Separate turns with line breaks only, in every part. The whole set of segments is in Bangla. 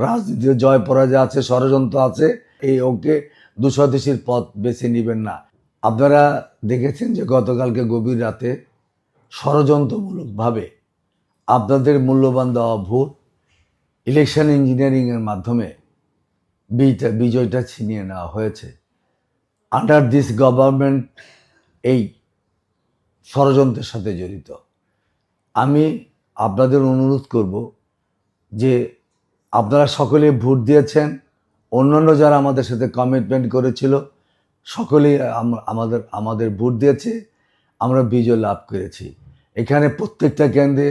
রাজনীতিতে জয় পরাজয় আছে, ষড়যন্ত্র আছে। এই ওকে দুঃস্বদেশীর পথ বেছে নেবেন না। আপনারা দেখেছেন যে গতকালকে গভীর রাতে ষড়যন্ত্রমূলকভাবে আপনাদের মূল্যবান দেওয়া ভোট ইলেকশন ইঞ্জিনিয়ারিংয়ের মাধ্যমে বিজয়টা ছিনিয়ে নেওয়া হয়েছে। আন্ডার দিস গভর্নমেন্ট এই ষড়যন্ত্রের সাথে জড়িত। আমি আপনাদের অনুরোধ করব যে আপনারা সকলে ভোট দিয়েছেন, অন্যান্য যারা আমাদের সাথে কমিটমেন্ট করেছিল সকলেই আমাদের ভোট দিয়েছে, আমরা বিজয় লাভ করেছি। এখানে প্রত্যেকটা কেন্দ্রে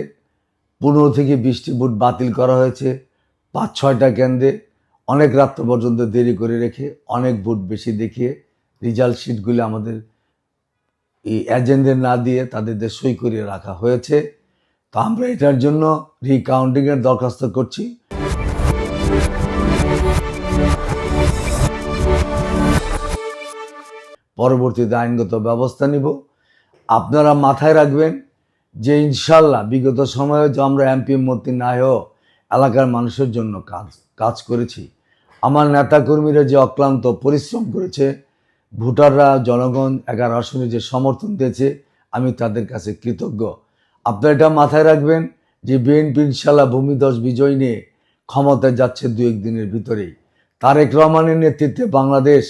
15 থেকে 20টি ভোট বাতিল করা হয়েছে। 5-6টা কেন্দ্রে অনেক রাত্র পর্যন্ত দেরি করে রেখে অনেক ভোট বেশি দেখিয়ে রেজাল্ট শিটগুলি আমাদের এই এজেন্টদের না দিয়ে তাদের সই করিয়ে রাখা হয়েছে। তো আমরা এটার জন্য রিকাউন্টিংয়ের দরখাস্ত করছি। পরবর্তীতে আইনগত ব্যবস্থা নিব। আপনারা মাথায় রাখবেন যে ইনশাল্লাহ বিগত সময়ে যে আমরা এমপি মন্ত্রী না হয়েও এলাকার মানুষের জন্য কাজ করেছি। আমার নেতাকর্মীরা যে অক্লান্ত পরিশ্রম করেছে, ভোটাররা জনগণ 11 আসনে যে সমর্থন দিয়েছে, আমি তাদের কাছে কৃতজ্ঞ। আপনারা এটা মাথায় রাখবেন যে বিএনপি ইনশাল্লাহ ভূমিধস বিজয় নিয়ে ক্ষমতায় যাচ্ছে 2-1 দিনের ভিতরেই। তারেক রহমানের নেতৃত্বে বাংলাদেশ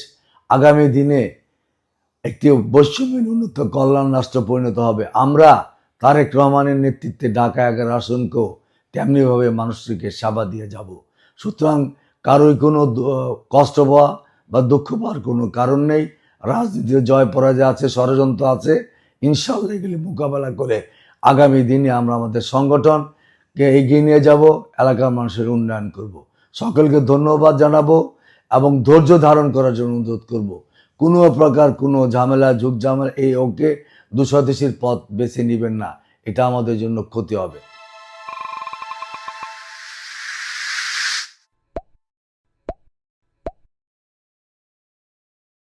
আগামী দিনে একটি বৈষম্যহীন উন্নত কল্যাণ রাষ্ট্র পরিণত হবে। আমরা তারেক রহমানের নেতৃত্বে ঢাকা 11 আসনকেও তেমনিভাবে মানুষকে সেবা দিয়ে যাব। সুতরাং কারোই কোনো কষ্ট পাওয়া বা দুঃখ পাওয়ার কোনো কারণ নেই। রাজনীতিতে জয় পরাজয় আছে, ষড়যন্ত্র আছে। ইনশাল্লাহ এগুলি মোকাবেলা করে আগামী দিনে আমরা আমাদের সংগঠনকে এগিয়ে নিয়ে যাব, এলাকার মানুষের উন্নয়ন করব। সকলকে ধন্যবাদ জানাবো এবং ধৈর্য ধারণ করার জন্য অনুরোধ করব। কোনো প্রকার কোনো ঝামেলা ঝুঁক ঝামেলা এই ওকে দুঃস্বদেশীর পথ বেছে নেবেন না, এটা আমাদের জন্য ক্ষতি হবে।